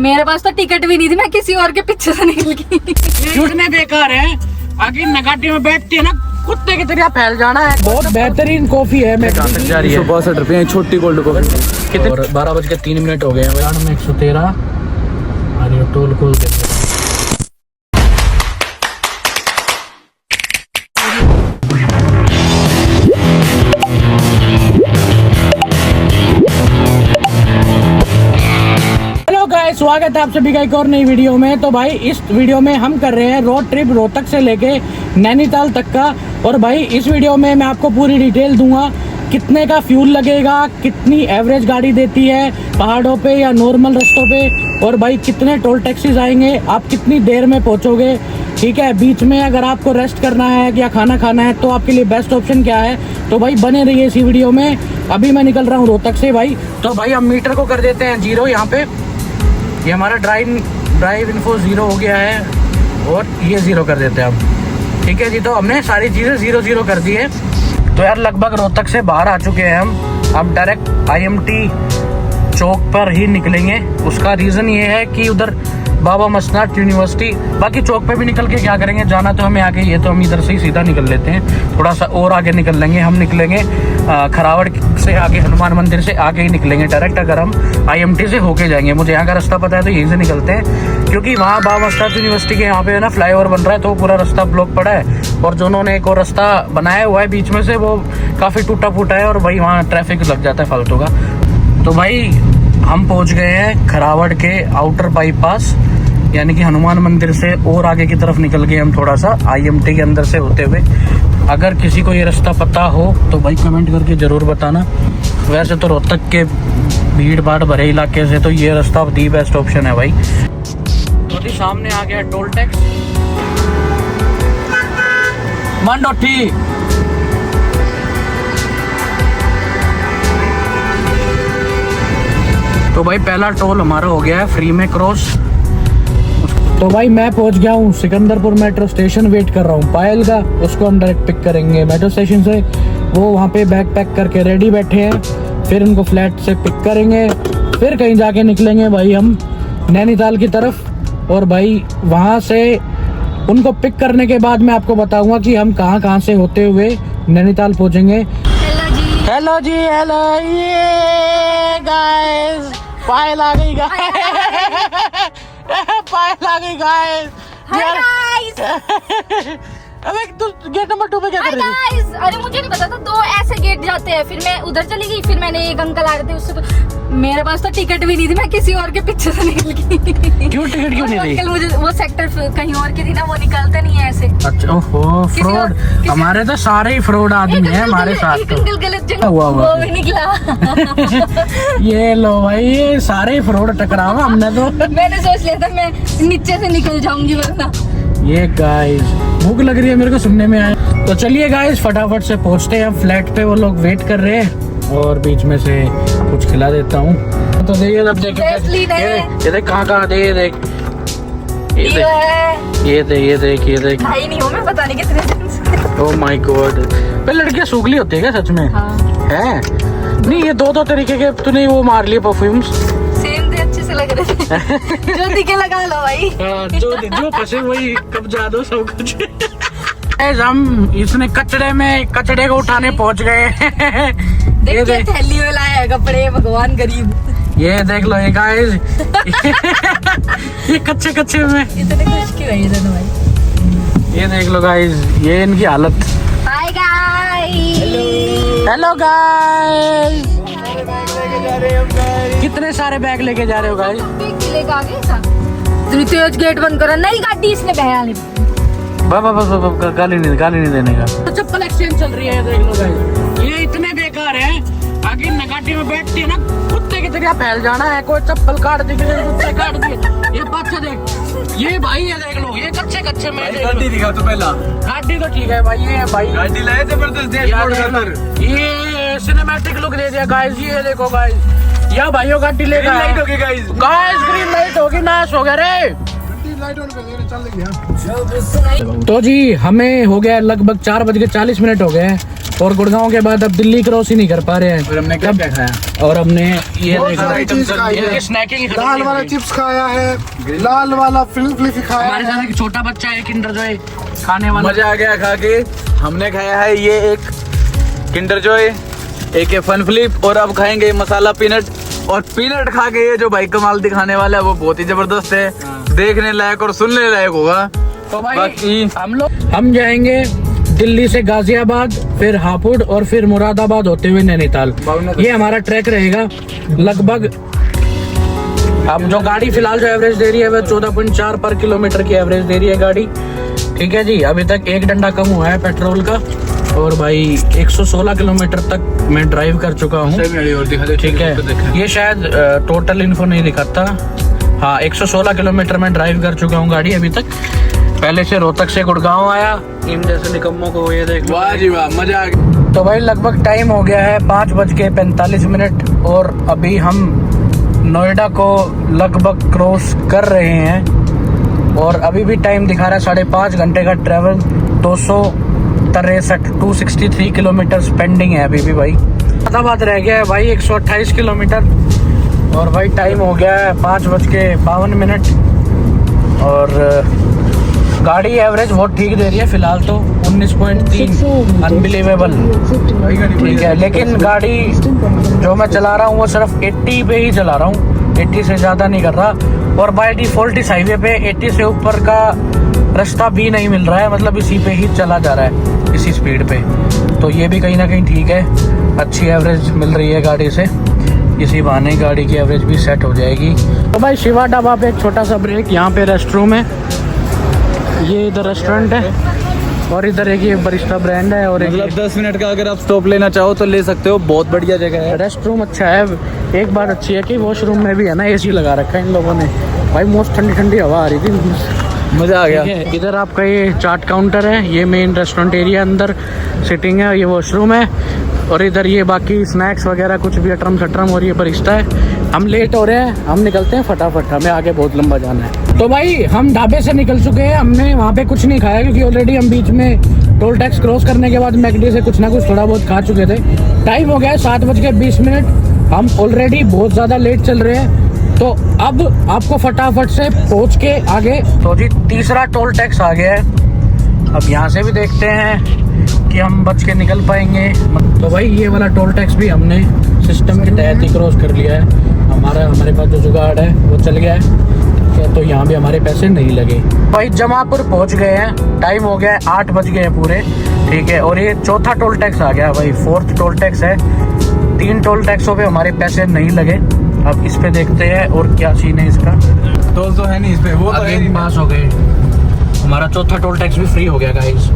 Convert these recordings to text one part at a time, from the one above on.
मेरे पास तो टिकट भी नहीं थी, मैं किसी और के पीछे से निकल गई। इतने बेकार है, आगे नगाटी में बैठती है ना कुत्ते की तरह फैल जाना है। बहुत बेहतरीन कॉफी है। मैं जा रही है 162 रुपये छोटी कोल्ड कॉफी। कितने? 12:03 हो गए हैं। 113 और ये टोल खोल के स्वागत है आप सभी का एक और नई वीडियो में। तो भाई इस वीडियो में हम कर रहे हैं रोड ट्रिप रोहतक से लेके नैनीताल तक का। और भाई इस वीडियो में मैं आपको पूरी डिटेल दूंगा, कितने का फ्यूल लगेगा, कितनी एवरेज गाड़ी देती है पहाड़ों पे या नॉर्मल रास्तों पे, और भाई कितने टोल टैक्सीज आएंगे, आप कितनी देर में पहुंचोगे। ठीक है, बीच में अगर आपको रेस्ट करना है या खाना खाना है तो आपके लिए बेस्ट ऑप्शन क्या है। तो भाई बने रहिए इसी वीडियो में। अभी मैं निकल रहा हूँ रोहतक से भाई। तो भाई हम मीटर को कर देते हैं 0 यहाँ पे। ये हमारा ड्राइव इन्फो 0 हो गया है और ये 0 कर देते हैं हम। ठीक है जी, तो हमने सारी चीज़ें 0 कर दी है। तो यार लगभग रोहतक से बाहर आ चुके हैं हम। अब डायरेक्ट IMT चौक पर ही निकलेंगे। उसका रीज़न ये है कि उधर बाबा मसनाद यूनिवर्सिटी, बाकी चौक पे भी निकल के क्या करेंगे, जाना तो हमें आगे, ये तो हम इधर से ही सीधा निकल लेते हैं। थोड़ा सा और आगे निकल लेंगे, हम निकलेंगे खरावड़ से आगे, हनुमान मंदिर से आगे ही निकलेंगे डायरेक्ट। अगर हम IMT से होके जाएंगे, मुझे यहाँ का रास्ता पता है तो यहीं से निकलते हैं, क्योंकि वहाँ बाबा मसनाद यूनिवर्सिटी के यहाँ पे है ना फ्लाईओवर बन रहा है, तो पूरा रास्ता ब्लॉक पड़ा है। और जो उन्होंने एक और रास्ता बनाया हुआ है बीच में से, वो काफ़ी टूटा फूटा है और भाई वहाँ ट्रैफिक लग जाता है फालतू का। तो भाई हम पहुँच गए हैं खरावड़ के आउटर बाईपास, यानी कि हनुमान मंदिर से और आगे की तरफ निकल गए हम थोड़ा सा IMT के अंदर से होते हुए। अगर किसी को ये रास्ता पता हो तो भाई कमेंट करके ज़रूर बताना। वैसे तो रोहतक के भीड़ भाड़ भरे इलाके से तो ये रास्ता दी बेस्ट ऑप्शन है भाई। तो सामने आ गया टोल टैक्स मंडोठी। तो भाई पहला टोल हमारा हो गया है फ्री में क्रॉस। तो भाई मैं पहुंच गया हूँ सिकंदरपुर मेट्रो स्टेशन। वेट कर रहा हूँ पायल का, उसको हम डायरेक्ट पिक करेंगे मेट्रो स्टेशन से। वो वहाँ पे बैग पैक करके रेडी बैठे हैं, फिर उनको फ्लैट से पिक करेंगे, फिर कहीं जाके निकलेंगे भाई हम नैनीताल की तरफ। और भाई वहाँ से उनको पिक करने के बाद मैं आपको बताऊंगा कि हम कहाँ से होते हुए नैनीताल पहुँचेंगे। हेलो जी, हेलो ये गाइस, पायल आ गई पायल आ गई गाइस। अबे तू गेट नंबर 2 पे क्या कर रही है? अरे मुझे नहीं पता था 2 ऐसे गेट जाते हैं, फिर मैं उधर चली गई। फिर मैंने एक अंकल आ रहे थे, उससे मेरे पास तो टिकट भी नहीं थी, मैं किसी और के पीछे से निकल गई। क्यों टिकट क्यों नहीं थी? अंकल मुझे वो सेक्टर कहीं और की थी ना, वो निकलते नहीं है ऐसे। अच्छा, ओहो फ्रॉड। हमारे तो सारे ही फ्रॉड आदमी हैं हमारे साथ। एक अंकल गलत जगह हुआ वो भी निकला। ये लो भाई, ये सारे फ्रॉड टकरावा हमने तो। मैंने सोच लिया था मैं नीचे से निकल जाऊंगी वरना। ये गाइस भूख लग रही है मेरे को सुनने में आया। तो चलिए गाइस फटाफट से पहुंचते हैं फ्लैट पे। वो लोग वेट कर रहे हैं और बीच में से कुछ खिला देता हूँ। तो देखिए अब देख ये देख कहाँ दे, ये देख ये देख भाई नहीं हो मैं, पता नहीं कितने दिन से। ओह माय गॉड, पे लड़कियां सूखली होती है क्या सच में? हाँ। है नहीं, ये दो तरीके के तूने वो मार लिए परफ्यूम्स। सेम थे, अच्छे से लग रहे थे। जो दिखे लगा लो भाई। जो फंसे वही कब्जा दो सब कुछ। हम इसने कचड़े को उठाने पहुंच गए। ये देख थैली में लाया है कपड़े, भगवान गरीब। ये देख लो ये गाइस। ये कच्चे में इतने खुश क्यों है ये दोनों भाई? ये देख लो गाइस, ये इनकी हालत। Hi guys, hello guys. कितने सारे बैग लेके जा रहे हो गाइस? लेगा आगे सा तेज गेट बंद करो, नई गाड़ी इसने बहरा नहीं। बस गाली नहीं देने का। तो चप्पल एक्सचेंज चल रही है, देख लो गाइस। ये इतने बेकार है, आगे नगाटी में बैठती है ना कुत्ते की तरह फैल जाना है। कोई चप्पल काट दी, कुत्ते काट दिए। ये पाछे देख, ये भाई ये देख लो, ये कच्चे में गाड़ी दिखा तो पहला। गाड़ी तो ठीक है भाई, ये भाई गाड़ी लाए जबरदस्त ये सिनेमैटिक लुक दे दिया गाइस। ये देखो गाइस, या भाइयों गाड़ी लेगा। ग्रीन लाइट होगी गाइस, ग्रीन लाइट होगी, नाश हो गया रे। चल तो जी हमें हो गया लगभग 4:40 हो गए हैं और गुड़गांव के बाद अब दिल्ली क्रॉस ही नहीं कर पा रहे हैं। और हमने क्या क्या खाया? और हमने ये बहुत सारी चीज खाई है। स्नैकिंग लाल वाला चिप्स खाया है, लाल वाला फ्लिफी खाया हमारे है। साथ एक छोटा बच्चा है किंडर जॉय खाने वाला। मजा आ गया खा के। हमने खाया है ये एक किंडर जॉय, एक है फन फ्लिप, और अब खाएंगे मसाला पीनट। और पीनट खा के ये जो भाई कमाल दिखाने वाला है वो बहुत ही जबरदस्त है, देखने लायक और सुनने लायक होगा। तो भाई बाकी हम जाएंगे दिल्ली से गाजियाबाद, फिर हापुड़ और फिर मुरादाबाद होते हुए नैनीताल। ये हमारा ट्रैक रहेगा लगभग। अब जो गाड़ी फिलहाल जो एवरेज दे रही है वह 14.4 पर किलोमीटर की एवरेज दे रही है गाड़ी। ठीक है जी, अभी तक एक डंडा कम हुआ है पेट्रोल का। और भाई 116 किलोमीटर तक मैं ड्राइव कर चुका हूँ। ठीक है, ये शायद टोटल इन्फो नहीं दिखाता। हाँ, 116 किलोमीटर में ड्राइव कर चुका हूँ गाड़ी अभी तक। पहले से रोहतक से गुड़गांव आया, इन जैसे निकम्मों को ये देख लो। वाह जी वाह, मजा आ गया। तो भाई लगभग टाइम हो गया है 5:45 और अभी हम नोएडा को लगभग क्रॉस कर रहे हैं। और अभी भी टाइम दिखा रहा है 5.5 घंटे का ट्रेवल, 263 किलोमीटर पेंडिंग है अभी भी भाई। मुरादाबाद रह गया है भाई 128 किलोमीटर। और भाई टाइम हो गया है 5:52 और गाड़ी एवरेज बहुत ठीक दे रही है फिलहाल तो 19.3, अनबिलीवेबल। ठीक है, लेकिन गाड़ी जो मैं चला रहा हूँ वो सिर्फ 80 पे ही चला रहा हूँ, 80 से ज़्यादा नहीं कर रहा। और बाय डिफॉल्ट इस हाईवे पे 80 से ऊपर का रास्ता भी नहीं मिल रहा है, मतलब इसी पे ही चला जा रहा है, इसी स्पीड पे। तो ये भी कहीं ना कहीं ठीक है, अच्छी एवरेज मिल रही है गाड़ी से। इसी बहाने गाड़ी की एवरेज भी सेट हो जाएगी। तो भाई शिवा ढाबा पे एक छोटा सा ब्रेक, यहाँ पे रेस्ट रूम है, ये इधर रेस्टोरेंट है और इधर एक ये बरिस्टा ब्रांड है। और मतलब 10 मिनट का अगर आप स्टॉप लेना चाहो तो ले सकते हो, बहुत बढ़िया जगह है। रेस्ट रूम अच्छा है। एक बात अच्छी है कि वॉशरूम में भी है ना एसी लगा रखा है इन लोगों ने भाई, मोस्ट ठंडी ठंडी हवा आ रही थी, मजा आ गया। इधर आपका ये चाट काउंटर है, ये मेन रेस्टोरेंट एरिया, अंदर सिटिंग है, ये वॉशरूम है। और इधर ये बाकी स्नैक्स वगैरह कुछ भी अटरम सटरम, और ये बरिस्टा है। हम लेट हो रहे हैं, हम निकलते हैं फटाफट, हमें आगे बहुत लंबा जाना है। तो भाई हम ढाबे से निकल चुके हैं, हमने वहाँ पे कुछ नहीं खाया क्योंकि ऑलरेडी हम बीच में टोल टैक्स क्रॉस करने के बाद मैकडी से कुछ ना कुछ थोड़ा बहुत खा चुके थे। टाइम हो गया है 7:20, हम ऑलरेडी बहुत ज़्यादा लेट चल रहे हैं। तो अब आपको फटाफट से पहुँच के आगे, तो जी तीसरा टोल टैक्स आ गया है। अब यहाँ से भी देखते हैं कि हम बच के निकल पाएंगे। तो भाई ये वाला टोल टैक्स भी हमने सिस्टम के तहत ही क्रॉस कर लिया है। हमारे पास जो जुगाड़ है वो चल गया है, तो यहाँ भी हमारे पैसे नहीं लगे। भाई जमापुर पहुँच गए हैं, टाइम हो गया है 8 बज गए हैं पूरे। ठीक है, और ये चौथा टोल टैक्स आ गया भाई, 4th टोल टैक्स है। 3 टोल टैक्सों पे हमारे पैसे नहीं लगे। अब इस पे देखते हैं और क्या सीन है इसका। टोल तो है नहीं इस पे, वो तो है नहीं। पास हो गए, हमारा चौथा टोल टैक्स भी फ्री हो गया गाइस।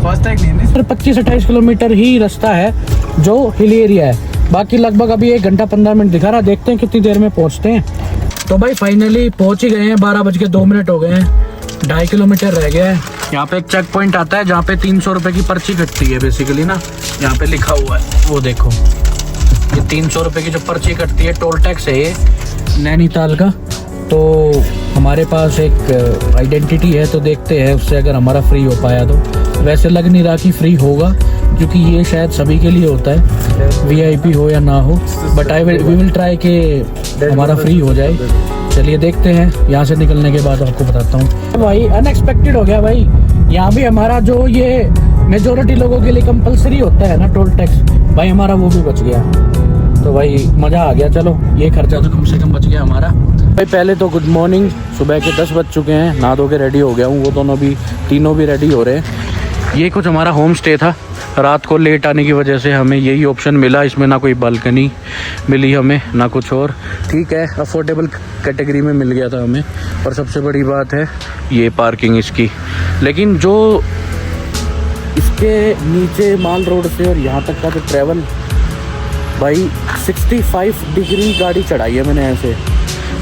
फास्टैग नहीं है। 25-28 किलोमीटर ही रास्ता है जो हिली एरिया है, बाकी लगभग अभी 1 घंटा 15 मिनट दिखा रहा। देखते हैं कितनी देर में पहुंचते हैं। तो भाई फाइनली पहुंच ही गए हैं, 12:02 हो गए हैं, 2.5 किलोमीटर रह गया है। यहाँ पे एक चेक पॉइंट आता है जहाँ पे 300 रुपये की पर्ची कटती है बेसिकली ना, यहाँ पे लिखा हुआ है वो देखो, ये 300 रुपये की जो पर्ची कटती है टोल टैक्स है ये नैनीताल का। तो हमारे पास एक आइडेंटिटी है, तो देखते हैं उससे अगर हमारा फ्री हो पाया तो। वैसे लग नहीं रहा कि फ्री होगा क्योंकि ये शायद सभी के लिए होता है, VIP हो या ना हो, बट वी विल ट्राई कि हमारा फ्री हो जाए। चलिए देखते हैं, यहाँ से निकलने के बाद आपको बताता हूँ। भाई अनएक्सपेक्टेड हो गया भाई, यहाँ भी हमारा जो ये मेजोरिटी लोगों के लिए कंपलसरी होता है ना टोल टैक्स, भाई हमारा वो भी बच गया। तो भाई मज़ा आ गया, चलो ये खर्चा तो कम से कम बच गया हमारा। भाई पहले तो गुड मॉर्निंग, सुबह के 10 बज चुके हैं, नहा धो के रेडी हो गया हूँ, वो दोनों भी तीनों भी रेडी हो रहे हैं। ये कुछ हमारा होम स्टे था, रात को लेट आने की वजह से हमें यही ऑप्शन मिला, इसमें ना कोई बालकनी मिली हमें ना कुछ और। ठीक है, अफोर्डेबल कैटेगरी में मिल गया था हमें। और सबसे बड़ी बात है ये पार्किंग इसकी, लेकिन जो इसके नीचे माल रोड से और यहाँ तक का जो ट्रैवल, भाई 65 डिग्री गाड़ी चढ़ाई है मैंने ऐसे।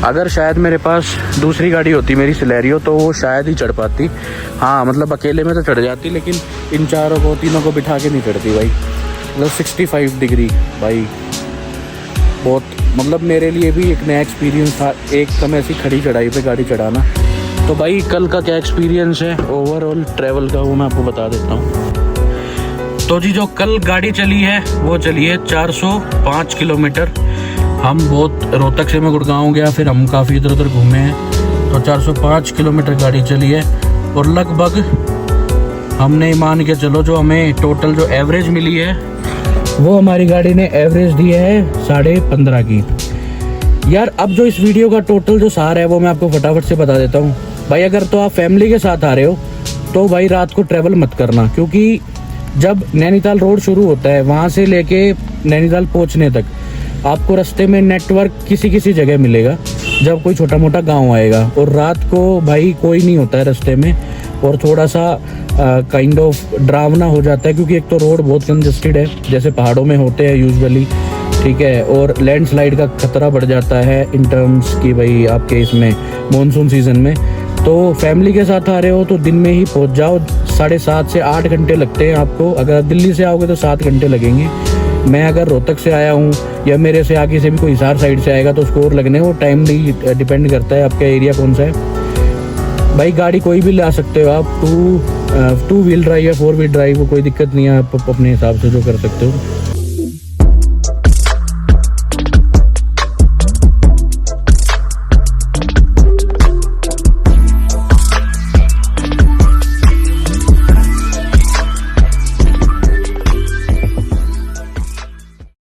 अगर शायद मेरे पास दूसरी गाड़ी होती मेरी सिलेरियो तो वो शायद ही चढ़ पाती। हाँ मतलब अकेले में तो चढ़ जाती, लेकिन इन तीनों को बिठा के नहीं चढ़ती भाई। मतलब 65 डिग्री भाई बहुत, मतलब मेरे लिए भी एक नया एक्सपीरियंस था, एक समय ऐसी खड़ी चढ़ाई पे गाड़ी चढ़ाना। तो भाई कल का क्या एक्सपीरियंस है ओवरऑल ट्रैवल का वो मैं आपको बता देता हूँ। तो जी जो कल गाड़ी चली है वो चली है 405 किलोमीटर। हम बहुत रोहतक से मैं गुड़गांव गया, फिर हम काफ़ी इधर उधर घूमे हैं, तो 405 किलोमीटर गाड़ी चली है। और लगभग हमने मान के चलो जो हमें टोटल जो एवरेज मिली है वो हमारी गाड़ी ने एवरेज दी है 15.5 की। यार अब जो इस वीडियो का टोटल जो सार है वो मैं आपको फटाफट से बता देता हूँ भाई। अगर तो आप फैमिली के साथ आ रहे हो तो भाई रात को ट्रैवल मत करना, क्योंकि जब नैनीताल रोड शुरू होता है वहाँ से लेके नैनीताल पहुँचने तक आपको रास्ते में नेटवर्क किसी जगह मिलेगा जब कोई छोटा मोटा गांव आएगा, और रात को भाई कोई नहीं होता है रास्ते में, और थोड़ा सा काइंड ऑफ डरावना हो जाता है, क्योंकि एक तो रोड बहुत कंजस्टेड है जैसे पहाड़ों में होते हैं यूजुअली, ठीक है, और लैंडस्लाइड का खतरा बढ़ जाता है इन टर्म्स की भाई आपके इसमें मॉनसून सीजन में। तो फैमिली के साथ आ रहे हो तो दिन में ही पहुंच जाओ। 7.5 से 8 घंटे लगते हैं आपको। अगर दिल्ली से आओगे तो 7 घंटे लगेंगे। मैं अगर रोहतक से आया हूँ या मेरे से आगे से भी कोई हिसार साइड से आएगा तो उसको और लगने, वो टाइम भी डिपेंड करता है आपका एरिया कौन सा है। भाई गाड़ी कोई भी ला सकते हो आप, 2 व्हील ड्राइव या 4 व्हील ड्राइव, कोई दिक्कत नहीं है, आप अपने हिसाब से जो कर सकते हो।